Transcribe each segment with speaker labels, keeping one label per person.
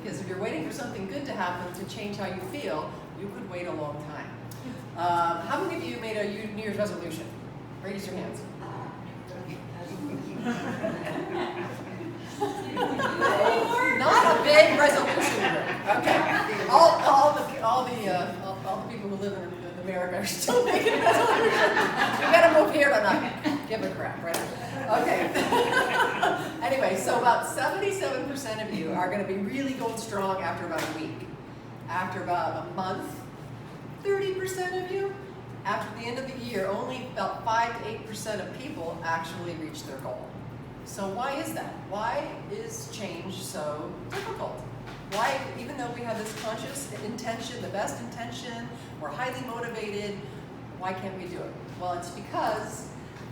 Speaker 1: because if you're waiting for something good to happen to change how you feel, you could wait a long time. How many of you made a New Year's resolution? Raise your hands. Not a big resolution group. Okay. All the people who live in America are still making resolutions. You gotta move here to not give a crap, right? Okay. Anyway, so about 77% of you are going to be really going strong after about a week. After about a month, 30% of you. After the end of the year, only about 5 to 8% of people actually reach their goal. So why is that? Why is change so difficult? Why, even though we have this conscious intention, the best intention, we're highly motivated, why can't we do it? Well, it's because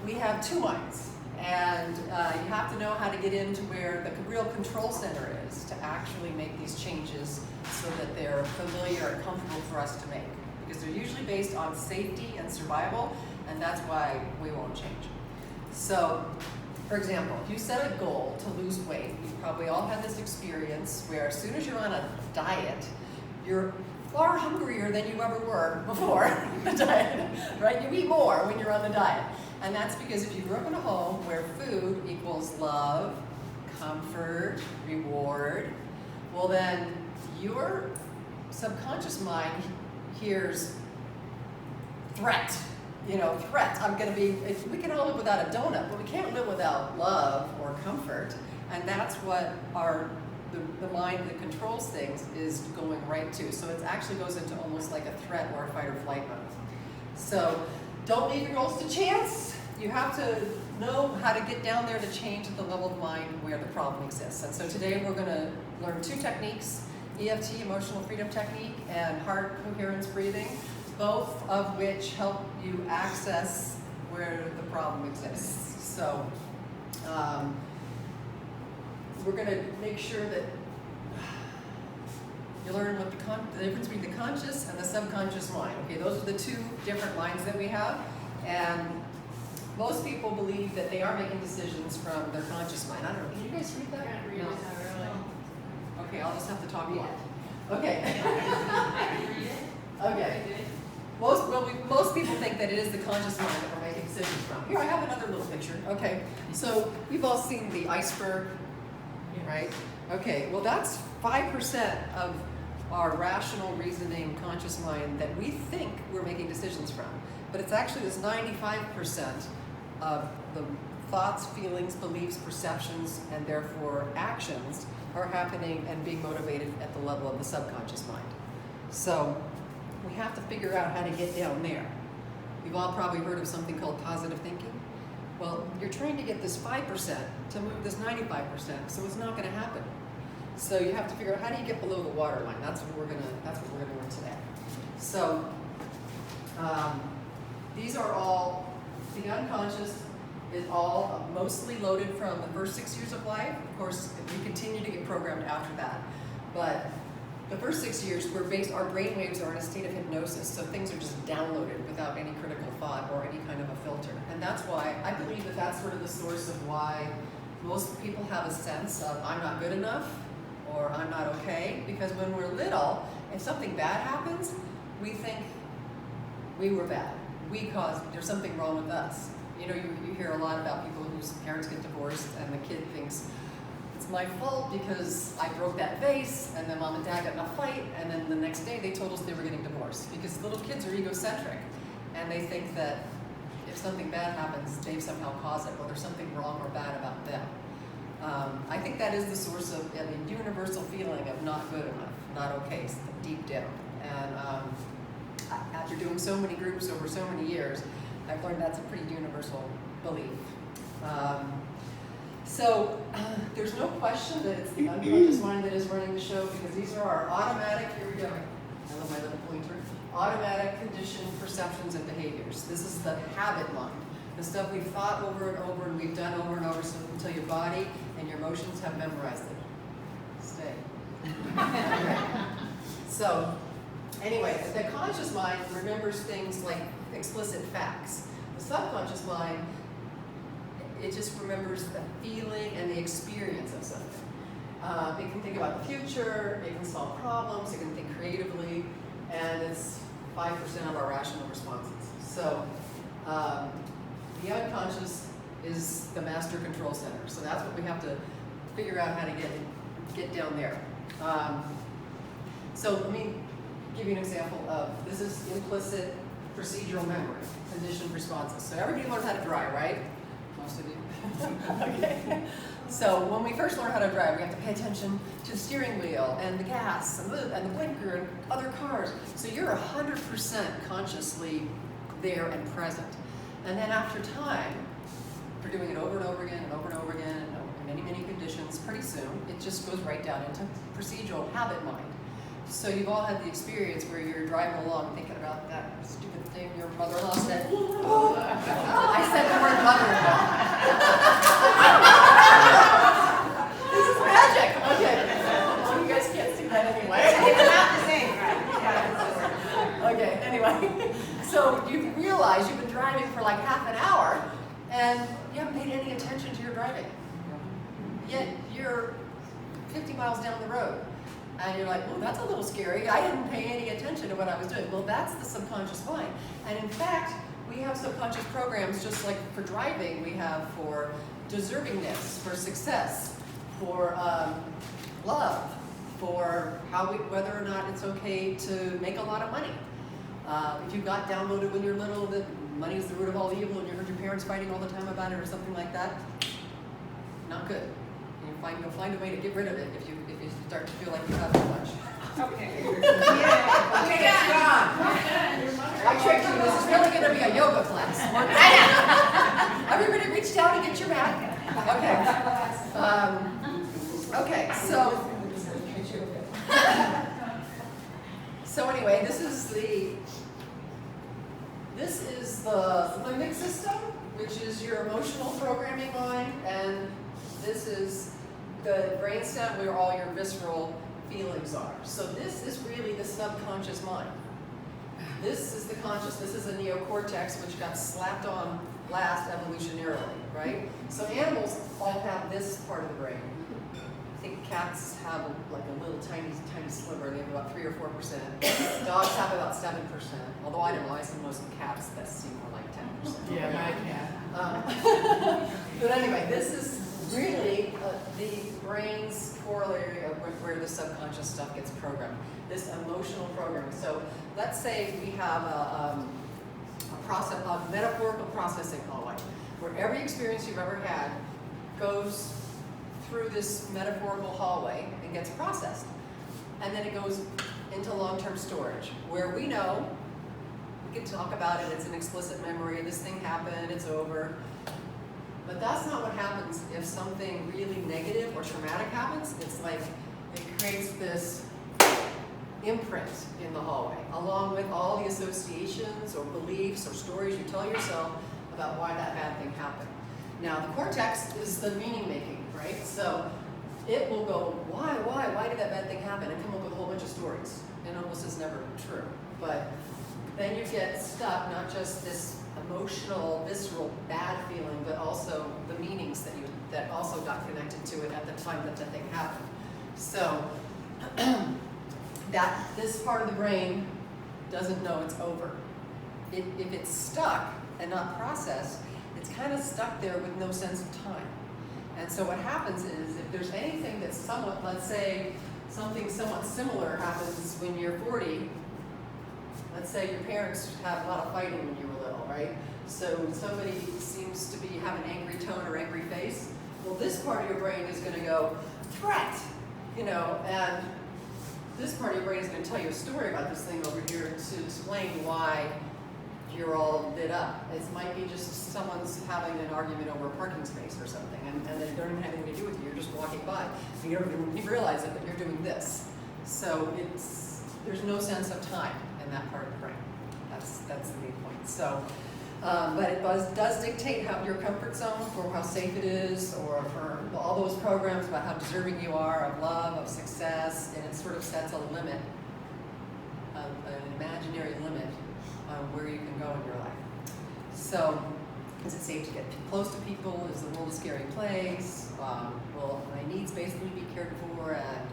Speaker 1: we have two minds. And you have to know how to get into where the real control center is to actually make these changes so that they're familiar and comfortable for us to make. Because they're usually based on safety and survival, and that's why we won't change. So, for example, if you set a goal to lose weight, you've probably all had this experience where as soon as you're on a diet, you're far hungrier than you ever were before the diet, right? You eat more when you're on the diet. And that's because if you grew up in a home where food equals love, comfort, reward, well then your subconscious mind hears threat. You know, threat. We can all live without a donut, but we can't live without love or comfort. And that's what the mind that controls things is going right to. So it actually goes into almost like a threat or a fight or flight mode. So don't leave your goals to chance. You have to know how to get down there to change at the level of mind where the problem exists. And so today we're going to learn two techniques, EFT, Emotional Freedom Technique, and Heart Coherence Breathing, both of which help you access where the problem exists. So we're going to make sure that you learn what the difference between the conscious and the subconscious mind. Okay, those are the two different minds that we have. And most people believe that they are making decisions from their conscious mind. I don't know, can you guys read that?
Speaker 2: Can't read it, really.
Speaker 1: Okay, I'll just have to talk more. Okay.
Speaker 2: I can read it.
Speaker 1: Okay. Most people think that it is the conscious mind that we're making decisions from. Here, I have another little picture. Okay, so we've all seen the iceberg, right? Okay, well that's 5% of our rational reasoning conscious mind that we think we're making decisions from. But it's actually this 95% of the thoughts, feelings, beliefs, perceptions, and therefore actions are happening and being motivated at the level of the subconscious mind. So we have to figure out how to get down there. You've all probably heard of something called positive thinking. Well, you're trying to get this 5% to move this 95%, so it's not going to happen. So you have to figure out how do you get below the waterline. That's what we're gonna learn today. So these are all, the unconscious is all mostly loaded from the first 6 years of life. Of course, we continue to get programmed after that. But the first 6 years, our brain waves are in a state of hypnosis, so things are just downloaded without any critical thought or any kind of a filter. And that's why I believe that that's sort of the source of why most people have a sense of I'm not good enough or I'm not okay, because when we're little, if something bad happens, we think we were bad. There's something wrong with us. You know, you hear a lot about people whose parents get divorced and the kid thinks, it's my fault because I broke that vase, and then mom and dad got in a fight, and then the next day they told us they were getting divorced. Because little kids are egocentric, and they think that if something bad happens, they've somehow caused it, or there's something wrong or bad about them. I think that is the source of the universal feeling of not good enough, not okay, deep down. And after doing so many groups over so many years, I've learned that's a pretty universal belief. So there's no question that it's the unconscious mind that is running the show, because these are our automatic, here we go, I love my little pointer, automatic conditioned perceptions and behaviors. This is the habit mind, the stuff we've thought over and over and we've done over and over until your body and your emotions have memorized it. Stay. Okay. So anyway, the conscious mind remembers things like explicit facts. The subconscious mind, it just remembers the feeling and the experience of something. It can think about the future, it can solve problems, it can think creatively, and it's 5% of our rational responses. So the unconscious is the master control center. So that's what we have to figure out how to get down there. So let me give you an example of, this is implicit procedural memory, conditioned responses. So everybody learned how to drive, right? Most of you. Okay. So when we first learn how to drive, we have to pay attention to the steering wheel and the gas and the blinker and other cars. So you're 100% consciously there and present. And then after time, for doing it over and over again and over and over again and many, many conditions, pretty soon, it just goes right down into procedural habit mind. So you've all had the experience where you're driving along thinking about that stupid thing your mother-in-law said. I said the word mother-in-law. This is magic. Okay. Well, you guys can't see that anyway.
Speaker 2: It's not the same, right?
Speaker 1: Okay, anyway. So you realize you've been driving for like half an hour and you haven't paid any attention to your driving. Yet you're 50 miles down the road. And you're like, well, that's a little scary. I didn't pay any attention to what I was doing. Well, that's the subconscious mind. And in fact, we have subconscious programs just like for driving. We have for deservingness, for success, for love, for whether or not it's okay to make a lot of money. If you got downloaded when you're little that money is the root of all evil and you heard your parents fighting all the time about it or something like that, not good. You'll find a way to get rid of it if you start to feel like you have too much.
Speaker 2: Okay.
Speaker 1: Yeah. Okay, it's gone. I tricked you. This is really going to be a yoga class. Everybody reach down and get your mat. Okay. Okay. So anyway, this is the limbic system, which is your emotional programming mind, and this is the brainstem where all your visceral feelings are. So this is really the subconscious mind. This is the conscious. This is the neocortex, which got slapped on last evolutionarily, right? So animals all have this part of the brain. I think cats have like a little tiny sliver. They have about 3 or 4%. Dogs have about 7%. Although I don't know, I see most cats that seem more like 10%.
Speaker 2: Yeah, my cat.
Speaker 1: But anyway, this is really the brain's corollary of where the subconscious stuff gets programmed. This emotional programming. So let's say we have a metaphorical processing hallway, where every experience you've ever had goes through this metaphorical hallway and gets processed. And then it goes into long-term storage, where we know, we can talk about it, it's an explicit memory, this thing happened, it's over. But that's not what happens if something really negative or traumatic happens. It's like it creates this imprint in the hallway, along with all the associations or beliefs or stories you tell yourself about why that bad thing happened. Now, the cortex is the meaning making, right? So it will go, why did that bad thing happen? And come up with a whole bunch of stories. And almost is never true. But then you get stuck, not just this emotional, visceral, bad feeling, but also the meanings that also got connected to it at the time that the thing happened. So this part of the brain doesn't know it's over. If it's stuck and not processed, it's kind of stuck there with no sense of time. And so what happens is, if there's anything that's somewhat, let's say something somewhat similar happens when you're 40, let's say your parents had a lot of fighting when you were little, right? So somebody seems to have an angry tone or angry face. Well, this part of your brain is going to go, threat, and this part of your brain is going to tell you a story about this thing over here to explain why you're all lit up. It might be just someone's having an argument over a parking space or something, and they don't have anything to do with you. You're just walking by, and you don't even realize it, but you're doing this. So there's no sense of time in that part of the brain. That's the main point. So, but it does dictate your comfort zone for how safe it is, or for all those programs about how deserving you are of love, of success, and it sort of sets a limit, an imaginary limit on where you can go in your life. So, is it safe to get close to people? Is the world a scary place? will my needs basically be cared for, and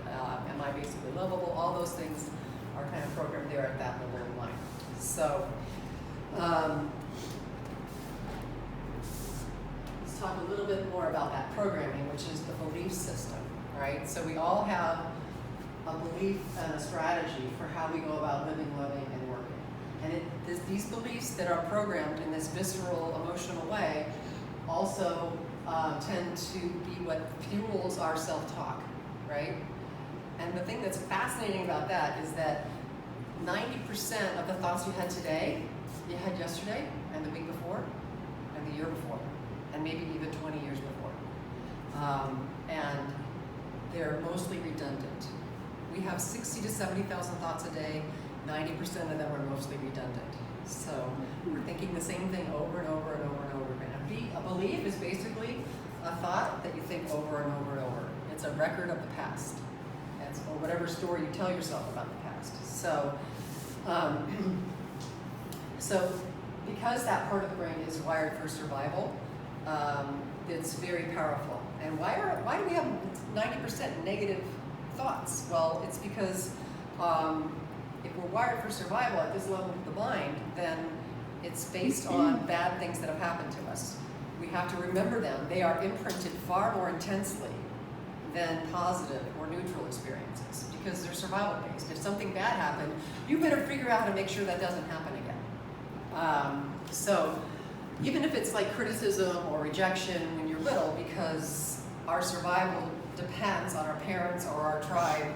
Speaker 1: am I basically lovable? All those things are kind of programmed there at that level in mind. So let's talk a little bit more about that programming, which is the belief system, right? So we all have a belief and a strategy for how we go about living, loving, and working. And these beliefs that are programmed in this visceral, emotional way also tend to be what fuels our self-talk, right? And the thing that's fascinating about that is that 90% of the thoughts you had today, you had yesterday, and the week before, and the year before, and maybe even 20 years before. And they're mostly redundant. We have 60 to 70,000 thoughts a day. 90% of them are mostly redundant. So we're thinking the same thing over and over and over and over again. A belief is basically a thought that you think over and over and over. It's a record of the past. Or whatever story you tell yourself about the past. So, so because that part of the brain is wired for survival, it's very powerful. And why do we have 90% negative thoughts? Well, it's because if we're wired for survival at this level of the mind, then it's based on bad things that have happened to us. We have to remember them. They are imprinted far more intensely than positive or neutral experiences because they're survival based. If something bad happened, you better figure out how to make sure that doesn't happen again. So even if it's like criticism or rejection when you're little, because our survival depends on our parents or our tribe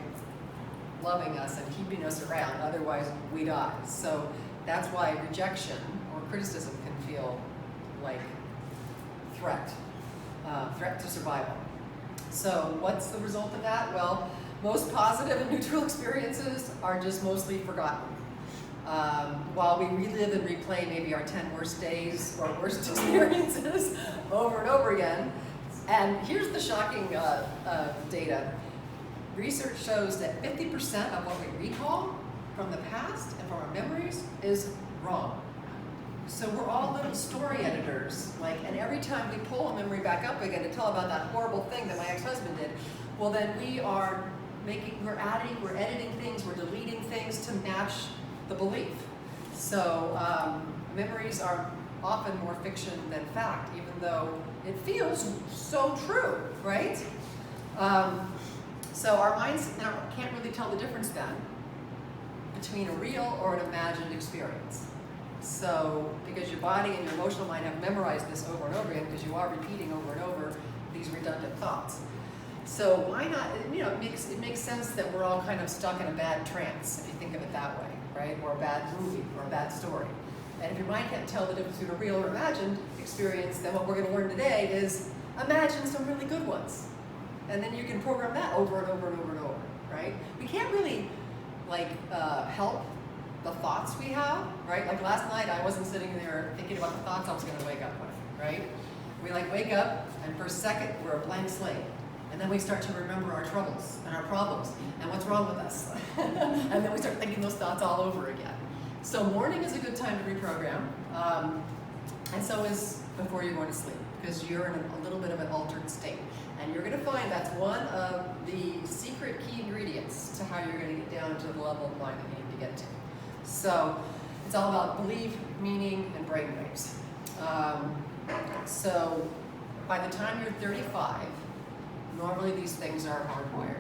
Speaker 1: loving us and keeping us around, otherwise we die. So that's why rejection or criticism can feel like threat to survival. So what's the result of that? Well, most positive and neutral experiences are just mostly forgotten. While we relive and replay maybe our 10 worst days or worst experiences over and over again. And here's the shocking data. Research shows that 50% of what we recall from the past and from our memories is wrong. So we're all little story editors, and every time we pull a memory back up again to tell about that horrible thing that my ex-husband did, well then we're editing things, we're deleting things to match the belief. So memories are often more fiction than fact, even though it feels so true, right? So our minds can't really tell the difference then between a real or an imagined experience. So, because your body and your emotional mind have memorized this over and over again, because you are repeating over and over these redundant thoughts. So why not, it makes sense that we're all kind of stuck in a bad trance, if you think of it that way, right? Or a bad movie, or a bad story. And if your mind can't tell the difference between a real or imagined experience, then what we're going to learn today is imagine some really good ones. And then you can program that over and over and over and over, right? We can't really, help the thoughts we have, right? Like last night, I wasn't sitting there thinking about the thoughts I was going to wake up with, right? We wake up, and for a second, we're a blank slate. And then we start to remember our troubles and our problems and what's wrong with us. And then we start thinking those thoughts all over again. So morning is a good time to reprogram. And so is before you're going to sleep, because you're in a little bit of an altered state. And you're going to find that's one of the secret key ingredients to how you're going to get down to the level of mind that you need to get to. So it's all about belief, meaning, and brainwaves. So by the time you're 35, normally these things are hardwired.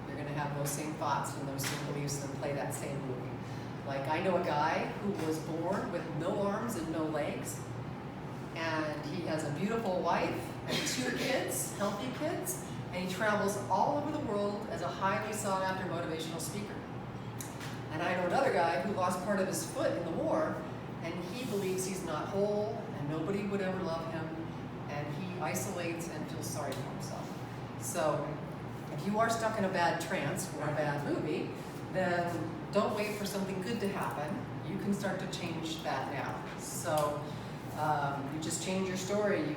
Speaker 1: You're going to have those same thoughts and those same beliefs and play that same movie. Like I know a guy who was born with no arms and no legs, and he has a beautiful wife and 2 kids, healthy kids, and he travels all over the world as a highly sought after motivational speaker. And I know another guy who lost part of his foot in the war, and he believes he's not whole, and nobody would ever love him, and he isolates and feels sorry for himself. So if you are stuck in a bad trance or a bad movie, then don't wait for something good to happen. You can start to change that now. So you just change your story. You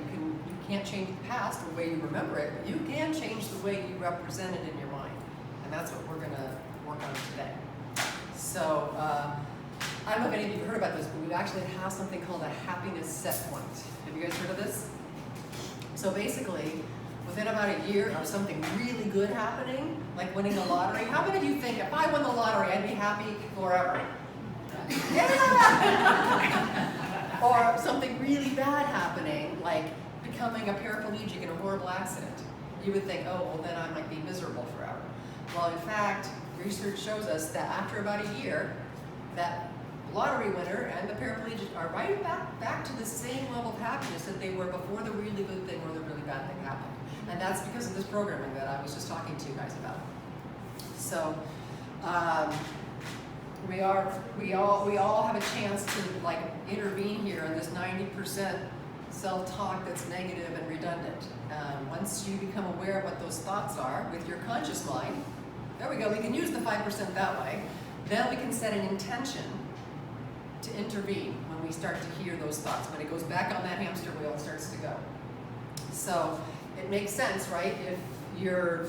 Speaker 1: can't change the past or the way you remember it, but you can change the way you represent it in your mind. And that's what we're going to work on today. So I don't know if any of you have heard about this, but we actually have something called a happiness set point. Have you guys heard of this? So basically, within about a year of something really good happening, like winning the lottery. How many of you think if I won the lottery, I'd be happy forever? Yeah! Or something really bad happening, like becoming a paraplegic in a horrible accident. You would think, oh, well then I might be miserable forever. Well, in fact, research shows us that after about a year, that lottery winner and the paraplegic are right back to the same level of happiness that they were before the really good thing or the really bad thing happened. And that's because of this programming that I was just talking to you guys about. So we all have a chance to like intervene here in this 90% self-talk that's negative and redundant. Once you become aware of what those thoughts are with your conscious mind, there we go, we can use the 5% that way. Then we can set an intention to intervene when we start to hear those thoughts, when it goes back on that hamster wheel and starts to go. So it makes sense, right? If your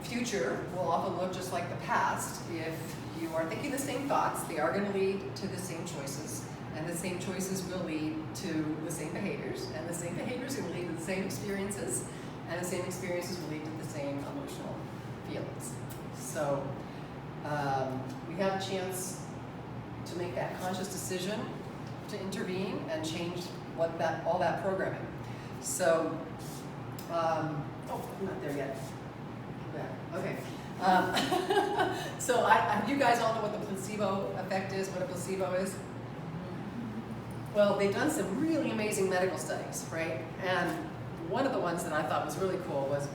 Speaker 1: future will often look just like the past, if you are thinking the same thoughts, they are going to lead to the same choices, and the same choices will lead to the same behaviors, and the same behaviors will lead to the same experiences, and the same experiences will lead to the same emotional feelings. So we have a chance to make that conscious decision to intervene and change all that programming. So, oh, I'm not there yet. Okay. So you guys all know what the placebo effect is, what a placebo is? Well, they've done some really amazing medical studies, right? And one of the ones that I thought was really cool was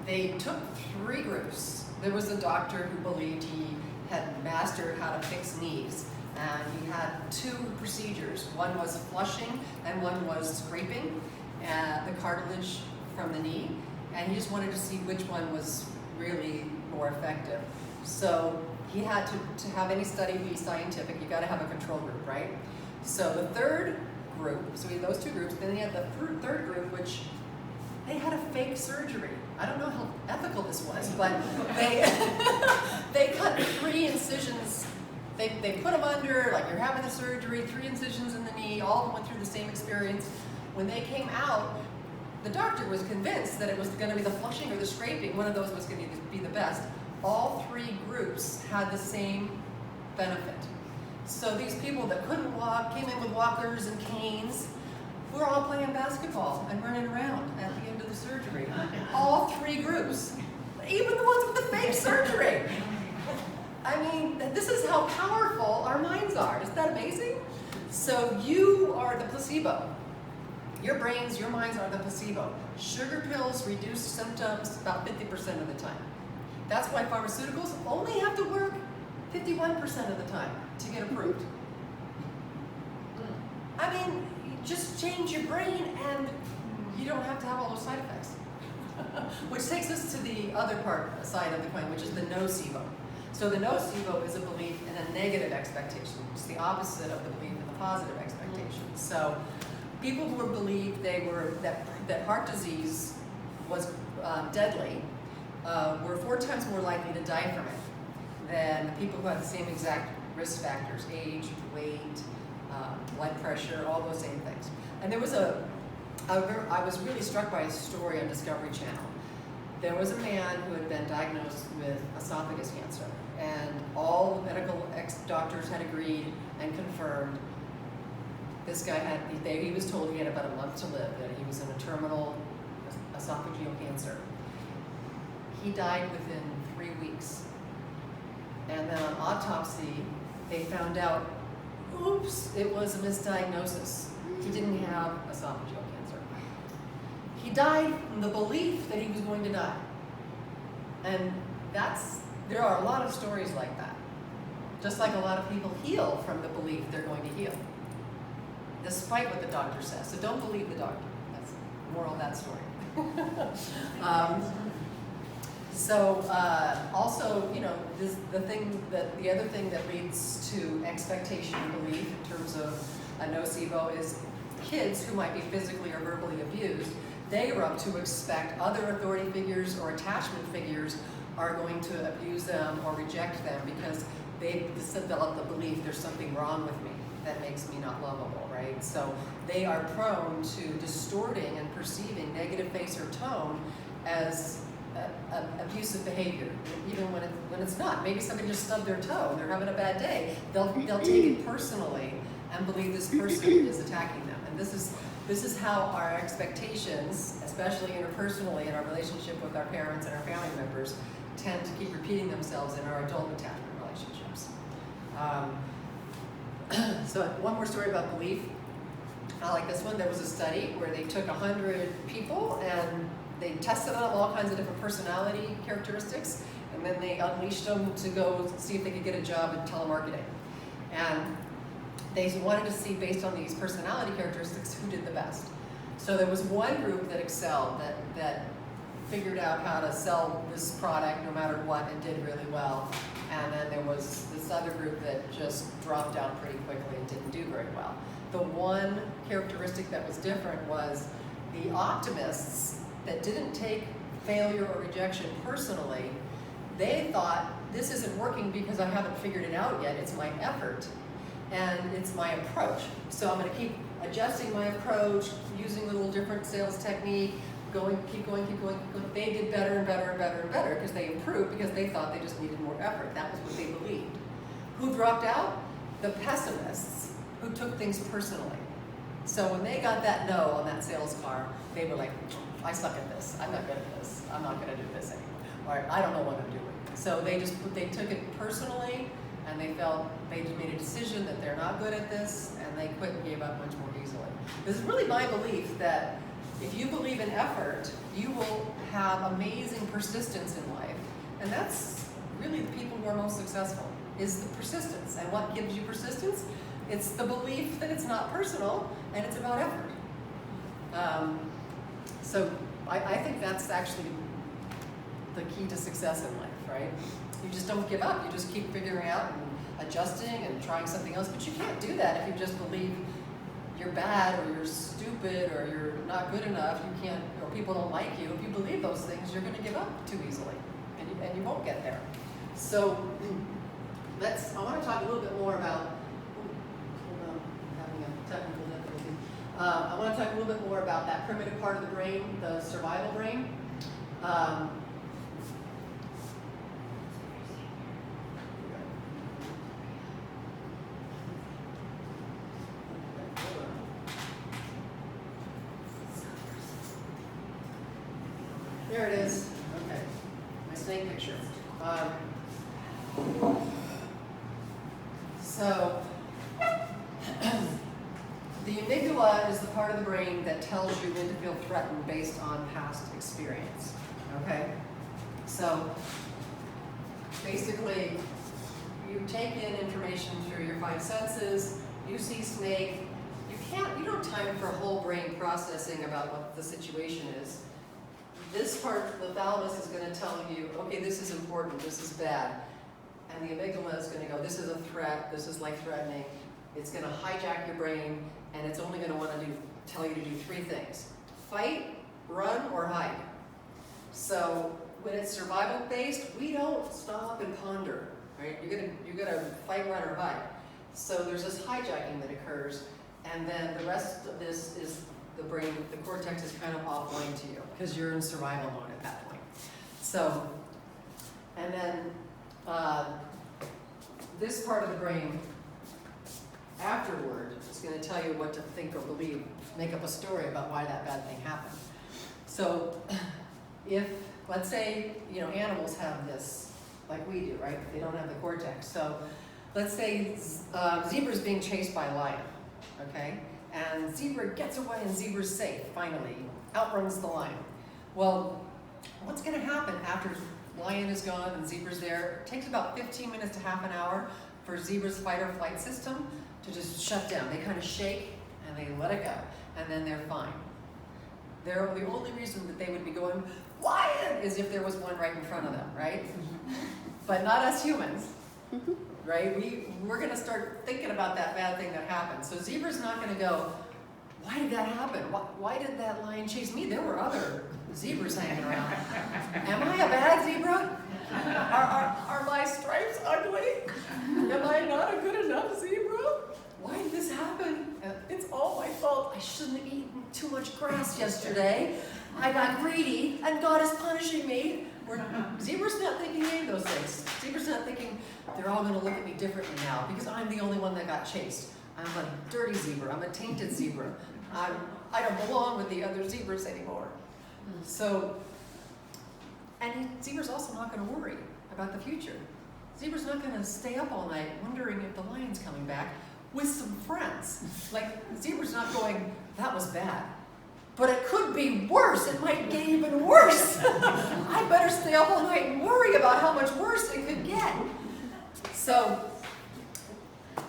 Speaker 1: they took 3 groups. There was a doctor who believed he had mastered how to fix knees, and he had 2 procedures. One was flushing and one was scraping the cartilage from the knee, and he just wanted to see which one was really more effective. So he had to have any study be scientific, you got to have a control group, right? So the 3rd group, so we had those 2 groups, then he had the 3rd group, which they had a fake surgery. I don't know how ethical this was, but they cut 3 incisions. They put them under, like you're having the surgery, 3 incisions in the knee, all of them went through the same experience. When they came out, the doctor was convinced that it was going to be the flushing or the scraping, one of those was going to be the best. All 3 groups had the same benefit. So these people that couldn't walk, came in with walkers and canes, we're all playing basketball and running around at the end of the surgery. All 3 groups, even the ones with the fake surgery. I mean, this is how powerful our minds are. Isn't that amazing? So you are the placebo. Your brains, your minds are the placebo. Sugar pills reduce symptoms about 50% of the time. That's why pharmaceuticals only have to work 51% of the time to get approved. I mean, just change your brain and you don't have to have all those side effects. Which takes us to the other side of the coin, which is the nocebo. So the nocebo is a belief in a negative expectation. It's the opposite of the belief in the positive expectation. So people who believed that heart disease was deadly were 4 times more likely to die from it than the people who had the same exact risk factors: age, weight, blood pressure, all those same things. And there was I was really struck by a story on Discovery Channel. There was a man who had been diagnosed with esophagus cancer, and all the medical doctors had agreed and confirmed this guy he was told he had about a month to live, that he was in a terminal esophageal cancer. He died within 3 weeks. And then on autopsy, they found out, oops, it was a misdiagnosis. He didn't have esophageal cancer. He died from the belief that he was going to die. And there are a lot of stories like that. Just like a lot of people heal from the belief they're going to heal, despite what the doctor says. So don't believe the doctor. That's the moral of that story. Also, you know, the other thing that leads to expectation and belief in terms of a nocebo is kids who might be physically or verbally abused. They grow up to expect other authority figures or attachment figures are going to abuse them or reject them because they develop the belief there's something wrong with me. that makes me not lovable, right? So they are prone to distorting and perceiving negative face or tone as abusive behavior, even when it's not. Maybe somebody just stubbed their toe and they're having a bad day. They'll take it personally and believe this person is attacking them. And this is how our expectations, especially interpersonally in our relationship with our parents and our family members, tend to keep repeating themselves in our adult attachment relationships. So one more story about belief. I like this one. There was a study where they took 100 people and they tested on all kinds of different personality characteristics, and then they unleashed them to go see if they could get a job in telemarketing. And they wanted to see, based on these personality characteristics, who did the best. So there was one group that excelled, that figured out how to sell this product no matter what and did really well. And then there was this other group that just dropped out pretty quickly and didn't do very well. The one characteristic that was different was the optimists that didn't take failure or rejection personally. They thought, this isn't working because I haven't figured it out yet. It's my effort and it's my approach. So I'm going to keep adjusting my approach, using a little different sales technique, keep going. They did better and better and better and better because they improved, because they thought they just needed more effort. That was what they believed. Who dropped out? The pessimists, who took things personally. So when they got that no on that sales car, they were like, I suck at this. I'm not good at this. I'm not going to do this anymore. Or I don't know what I'm doing. So they took it personally, and they just made a decision that they're not good at this, and they quit and gave up much more easily. This is really my belief that if you believe in effort, you will have amazing persistence in life. And that's really the people who are most successful, is the persistence. And what gives you persistence? It's the belief that it's not personal and it's about effort. So I think that's actually the key to success in life, right? You just don't give up. You just keep figuring out and adjusting and trying something else. But you can't do that if you just believe you're bad or you're stupid or you're not good enough. You can't, or people don't like you. If you believe those things, you're going to give up too easily, and you won't get there. So I want to talk a little bit more about. Hold on, I'm having a technical difficulty. I want to talk a little bit more about that primitive part of the brain, the survival brain. There it is. Okay, my snake picture. So the amygdala is the part of the brain that tells you when to feel threatened based on past experience. Okay, so basically, you take in information through your five senses. You see snake. You don't have time for whole brain processing about what the situation is. This part, the thalamus, is going to tell you, okay, this is important, this is bad. And the amygdala is going to go, this is a threat, this is life-threatening. It's going to hijack your brain, and it's only going to want to tell you to do three things: fight, run, or hide. So when it's survival-based, we don't stop and ponder, right? You're gonna fight, run, or hide. So there's this hijacking that occurs, and then the rest of this is the brain, the cortex is kind of offline to you because you're in survival mode at that point. So, and then this part of the brain afterward is going to tell you what to think or believe, make up a story about why that bad thing happened. So if, let's say, animals have this, like we do, right? They don't have the cortex. So let's say zebra's being chased by a lion, okay? And zebra gets away and zebra's safe, finally, outruns the lion. Well, what's going to happen after lion is gone and zebra's there? It takes about 15 minutes to half an hour for zebra's fight or flight system to just shut down. They kind of shake and they let it go, and then they're fine. The only reason that they would be going, lion, is if there was one right in front of them, right? But not us humans. Right? We're going to start thinking about that bad thing that happened. So zebra's not going to go, why did that happen? Why did that lion chase me? There were other zebras hanging around. Am I a bad zebra? Are my stripes ugly? Am I not a good enough zebra? Why did this yesterday. I got greedy, and God is punishing me. Zebra's not thinking any of those things. Zebra's not thinking they're all going to look at me differently now because I'm the only one that got chased. I'm a dirty zebra. I'm a tainted zebra. I don't belong with the other zebras anymore. So, and zebra's also not going to worry about the future. Zebra's not going to stay up all night wondering if the lion's coming back with some friends. Like, zebra's not going, that was bad. But it could be worse. It might get even worse. I better stay up all night and worry about how much worse it could get. So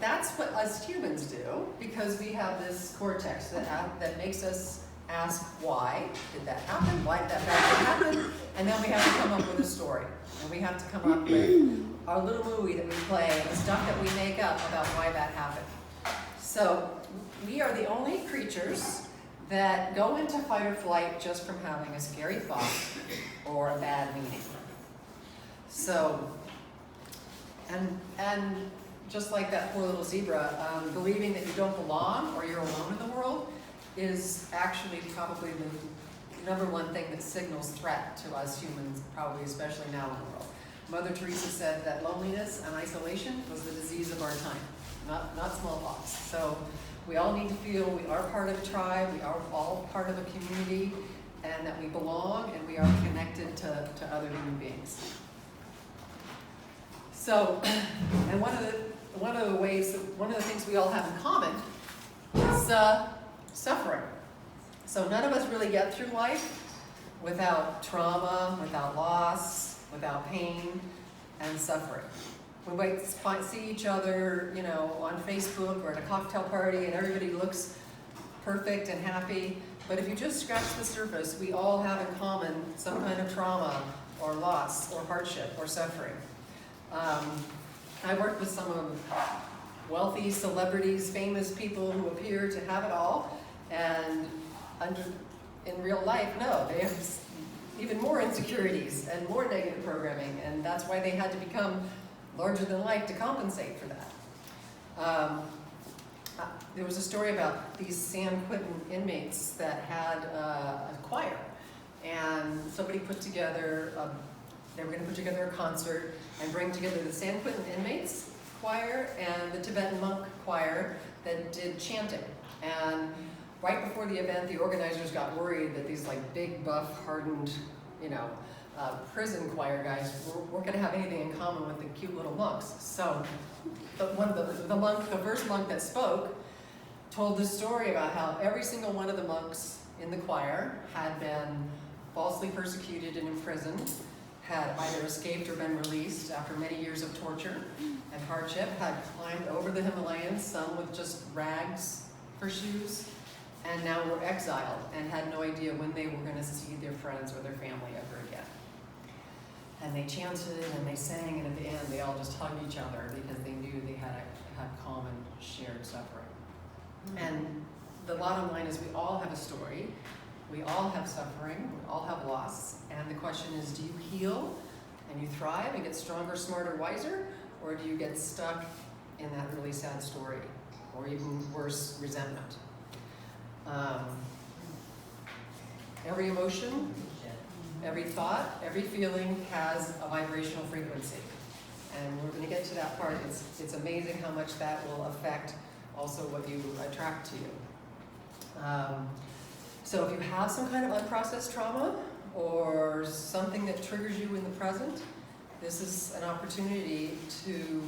Speaker 1: that's what us humans do, because we have this cortex that makes us ask, why did that happen? Why did that bad thing happen? And then we have to come up with a story. And we have to come up with our little movie that we play, and the stuff that we make up about why that happened. So we are the only creatures that go into fight or flight just from having a scary thought or a bad meaning. So, and just like that poor little zebra, believing that you don't belong or you're alone in the world is actually probably the number one thing that signals threat to us humans, probably especially now in the world. Mother Teresa said that loneliness and isolation was the disease of our time, not smallpox. So we all need to feel we are part of a tribe, we are all part of a community, and that we belong and we are connected to other human beings. So, and one of the things we all have in common is suffering. So none of us really get through life without trauma, without loss, without pain and suffering. We might see each other, on Facebook or at a cocktail party, and everybody looks perfect and happy. But if you just scratch the surface, we all have in common some kind of trauma or loss or hardship or suffering. I worked with some of wealthy celebrities, famous people who appear to have it all, and in real life, no, they have even more insecurities and more negative programming, and that's why they had to become larger than life to compensate for that. There was a story about these San Quentin inmates that had a choir, and somebody put together, they were going to put together a concert and bring together the San Quentin inmates choir and the Tibetan monk choir that did chanting. And right before the event, the organizers got worried that these big, buff, hardened, prison choir guys weren't going to have anything in common with the cute little monks. So, the first monk that spoke told this story about how every single one of the monks in the choir had been falsely persecuted and imprisoned, had either escaped or been released after many years of torture and hardship, had climbed over the Himalayas, some with just rags for shoes, and now were exiled and had no idea when they were going to see their friends or their family ever again. And they chanted and they sang, and at the end they all just hugged each other because they knew they had common shared suffering. And the bottom line is we all have a story, we all have suffering, we all have loss, and the question is, do you heal and you thrive and get stronger, smarter, wiser, or do you get stuck in that really sad story, or even worse, resentment? Every emotion, every thought, every feeling has a vibrational frequency. And we're going to get to that part. It's amazing how much that will affect also what you attract to you. So if you have some kind of unprocessed trauma or something that triggers you in the present, this is an opportunity to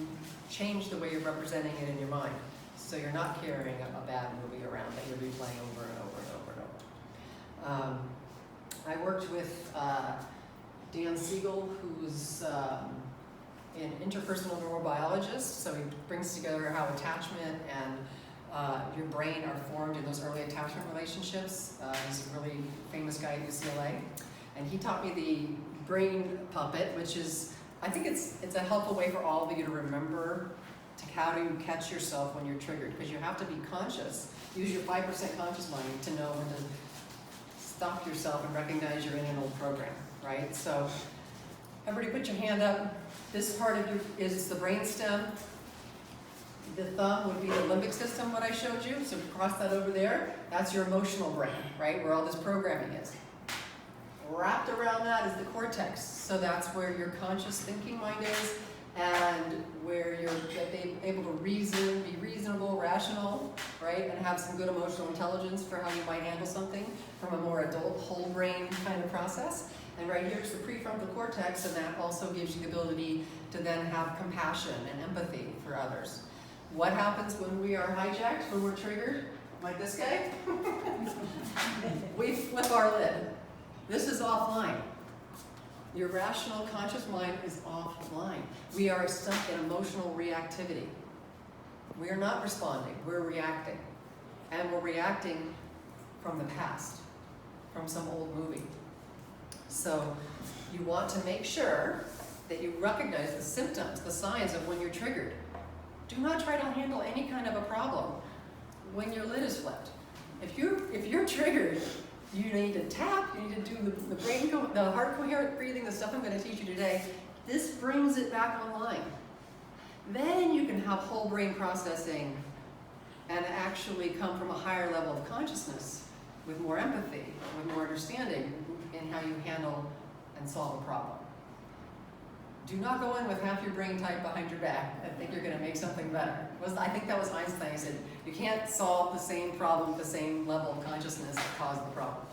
Speaker 1: change the way you're representing it in your mind. So you're not carrying a bad movie around that you're replaying over and over and over and over. I worked with Dan Siegel, who's an interpersonal neurobiologist, so he brings together how attachment and your brain are formed in those early attachment relationships. He's a really famous guy at UCLA. And he taught me the brain puppet, which is, I think it's a helpful way for all of you to remember how to catch yourself when you're triggered, because you have to be conscious. Use your 5% conscious mind to know when to stop yourself and recognize you're in an old program, right? So everybody put your hand up. This part of is the brainstem. The thumb would be the limbic system, what I showed you, so cross that over there. That's your emotional brain, right, where all this programming is. Wrapped around that is the cortex, so that's where your conscious thinking mind is, and where you're able to reason, be reasonable, rational, right, and have some good emotional intelligence for how you might handle something from a more adult, whole brain kind of process. And right here is the prefrontal cortex, and that also gives you the ability to then have compassion and empathy for others. What happens when we are hijacked, when we're triggered, like this guy? We flip our lid. This is offline. Your rational, conscious mind is offline. We are stuck in emotional reactivity. We are not responding, we're reacting. And we're reacting from the past, from some old movie. So you want to make sure that you recognize the symptoms, the signs of when you're triggered. Do not try to handle any kind of a problem when your lid is flipped. If you're triggered, you need to tap, you need to do the heart coherent breathing, the stuff I'm going to teach you today. This brings it back online. Then you can have whole brain processing and actually come from a higher level of consciousness with more empathy, with more understanding in how you handle and solve a problem. Do not go in with half your brain tied behind your back and think you're going to make something better. I think that was Einstein. He said, you can't solve the same problem with the same level of consciousness that caused the problem.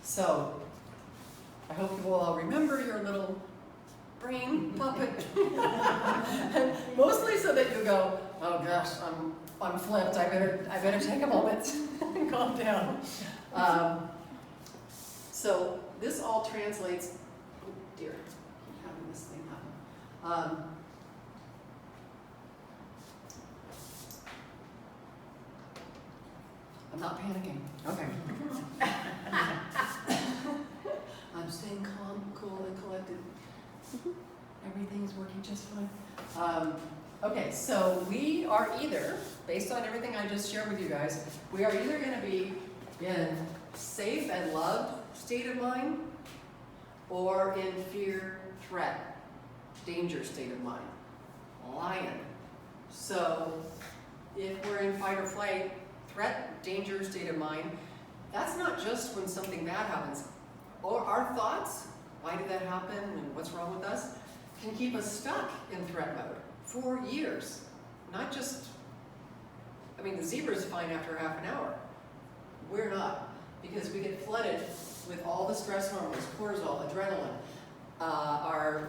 Speaker 1: So, I hope you will all remember your little brain puppet. And mostly so that you go, oh gosh, I'm flipped. I better take a moment and calm down. So this all translates. Oh dear, I keep having this thing happen. I'm not panicking. Okay. I'm staying calm, cool, and collected. Everything's working just fine. Okay, so we are either, based on everything I just shared with you guys, we are either going to be in safe and loved state of mind, or in fear, threat, danger state of mind. Lion. So if we're in fight or flight, threat, danger state of mind, that's not just when something bad happens. Or our thoughts, why did that happen and what's wrong with us, can keep us stuck in threat mode for years. Not just, I mean, the zebra's fine after half an hour. We're not, because we get flooded with all the stress hormones, cortisol, adrenaline, our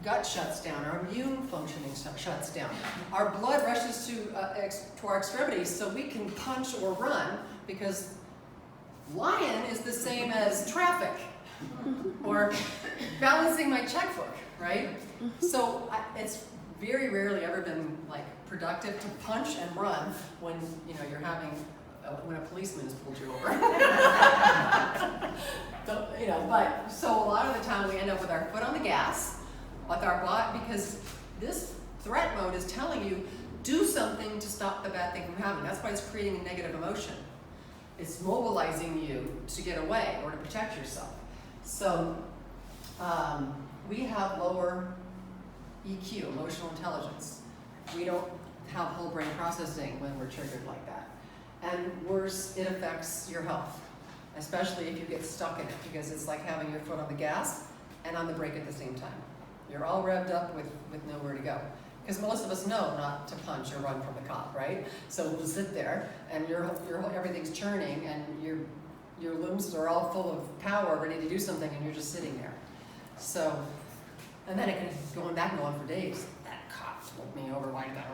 Speaker 1: gut shuts down, our immune functioning shuts down. Our blood rushes to our extremities so we can punch or run, because lion is the same as traffic or balancing my checkbook, right? So it's very rarely ever been like productive to punch and run when you're having when a policeman has pulled you over. But so a lot of the time we end up with our foot on the gas, with our butt, because this threat mode is telling you, do something to stop the bad thing from happening. That's why it's creating a negative emotion. It's mobilizing you to get away or to protect yourself. So we have lower EQ, emotional intelligence. We don't have whole brain processing when we're triggered like that. And worse, it affects your health, especially if you get stuck in it, because it's like having your foot on the gas and on the brake at the same time. You're all revved up with nowhere to go. Because most of us know not to punch or run from the cop, right? So we'll sit there, and everything's churning, and your limbs are all full of power, ready to do something, and you're just sitting there. So, and then it can go on back and go on for days. That cop pulled me over, why did that,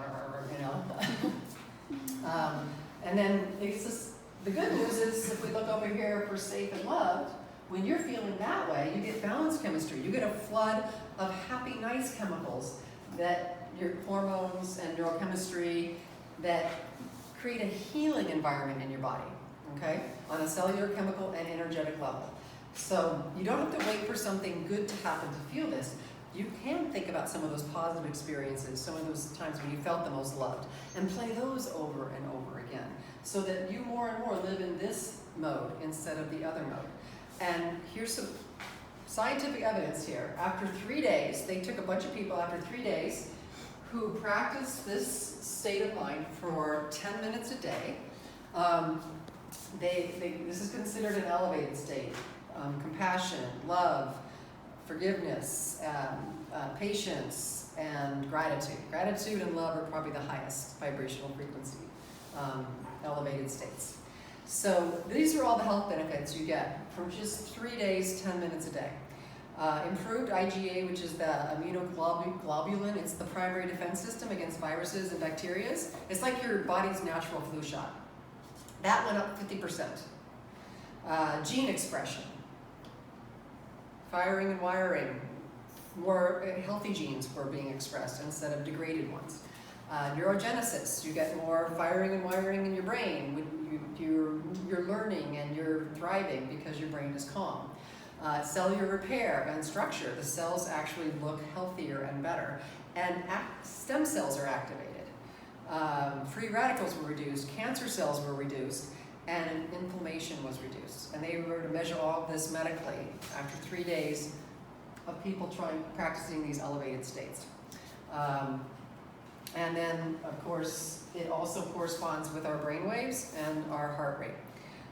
Speaker 1: and then it's just, the good news is, if we look over here for safe and loved, when you're feeling that way, you get balanced chemistry. You get a flood of happy, nice chemicals that your hormones and neurochemistry that create a healing environment in your body, okay? On a cellular, chemical, and energetic level. So you don't have to wait for something good to happen to feel this. You can think about some of those positive experiences, some of those times when you felt the most loved, and play those over and over again, so that you more and more live in this mode instead of the other mode. And here's some scientific evidence here. After 3 days, they took a bunch of people after 3 days, who practice this state of mind for 10 minutes a day. This is considered an elevated state. Compassion, love, forgiveness, patience, and gratitude. Gratitude and love are probably the highest vibrational frequency elevated states. So these are all the health benefits you get from just 3 days, 10 minutes a day. Improved IgA, which is the immunoglobulin, it's the primary defense system against viruses and bacteria. It's like your body's natural flu shot. That went up 50%. Gene expression, firing and wiring, more healthy genes were being expressed instead of degraded ones. Neurogenesis, you get more firing and wiring in your brain. You're learning and you're thriving because your brain is calm. Cellular repair and structure, the cells actually look healthier and better. And stem cells are activated. Free radicals were reduced, cancer cells were reduced, and inflammation was reduced. And they were to measure all of this medically after 3 days of people practicing these elevated states. And then, of course, it also corresponds with our brain waves and our heart rate.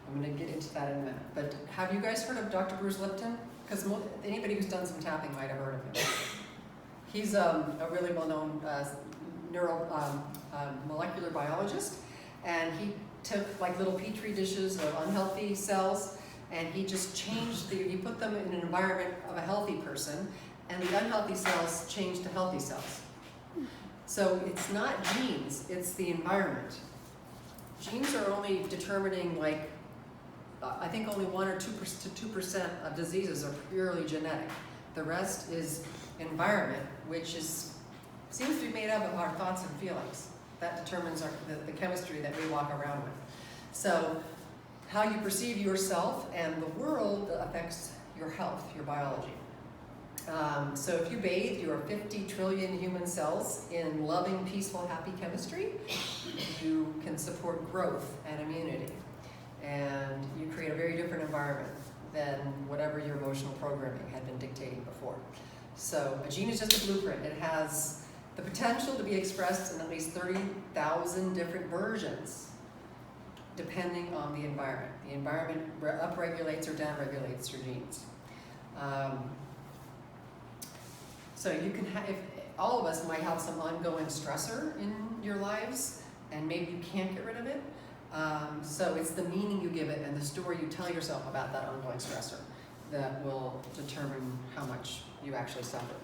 Speaker 1: I'm going to get into that in a minute. But have you guys heard of Dr. Bruce Lipton? Because anybody who's done some tapping might have heard of him. He's a really well-known molecular biologist, and he took like little petri dishes of unhealthy cells, and he just changed he put them in an environment of a healthy person, and the unhealthy cells changed to healthy cells. So it's not genes, it's the environment. Genes are only determining I think only 1 or 2% to 2% of diseases are purely genetic. The rest is environment, which seems to be made up of our thoughts and feelings. That determines the chemistry that we walk around with. So how you perceive yourself and the world affects your health, your biology. So if you bathe your 50 trillion human cells in loving, peaceful, happy chemistry, you can support growth and immunity. And you create a very different environment than whatever your emotional programming had been dictating before. So a gene is just a blueprint. It has the potential to be expressed in at least 30,000 different versions, depending on the environment. The environment upregulates or downregulates your genes. So you can have, all of us might have some ongoing stressor in your lives, and maybe you can't get rid of it. So it's the meaning you give it and the story you tell yourself about that ongoing stressor that will determine how much you actually suffer.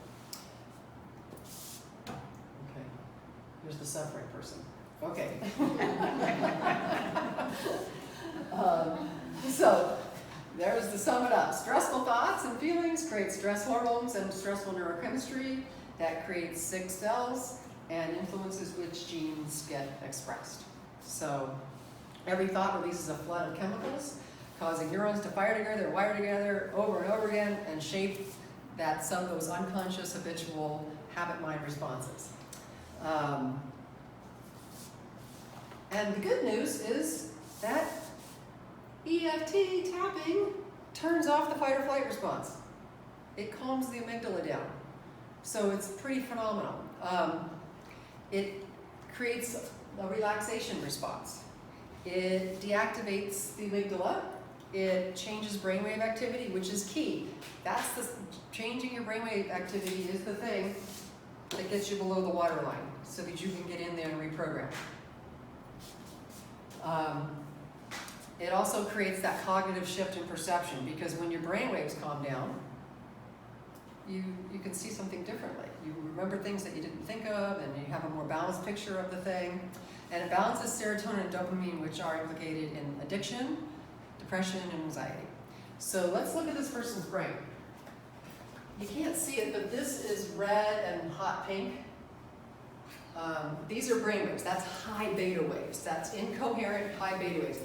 Speaker 1: Okay, here's the suffering person. Okay. So there's to sum it up. Stressful thoughts and feelings create stress hormones and stressful neurochemistry that creates sick cells and influences which genes get expressed. So every thought releases a flood of chemicals, causing neurons to fire together, wire together over and over again, and shape some of those unconscious, habitual, habit-mind responses. And the good news is that EFT tapping turns off the fight or flight response. It calms the amygdala down. So it's pretty phenomenal. It creates a relaxation response. It deactivates the amygdala. It changes brainwave activity, which is key. Changing your brainwave activity is the thing that gets you below the waterline so that you can get in there and reprogram. It also creates that cognitive shift in perception, because when your brainwaves calm down, you can see something differently. You remember things that you didn't think of, and you have a more balanced picture of the thing. And it balances serotonin and dopamine, which are implicated in addiction, depression, and anxiety. So let's look at this person's brain. You can't see it, but this is red and hot pink. These are brain waves. That's high beta waves. That's incoherent high beta waves.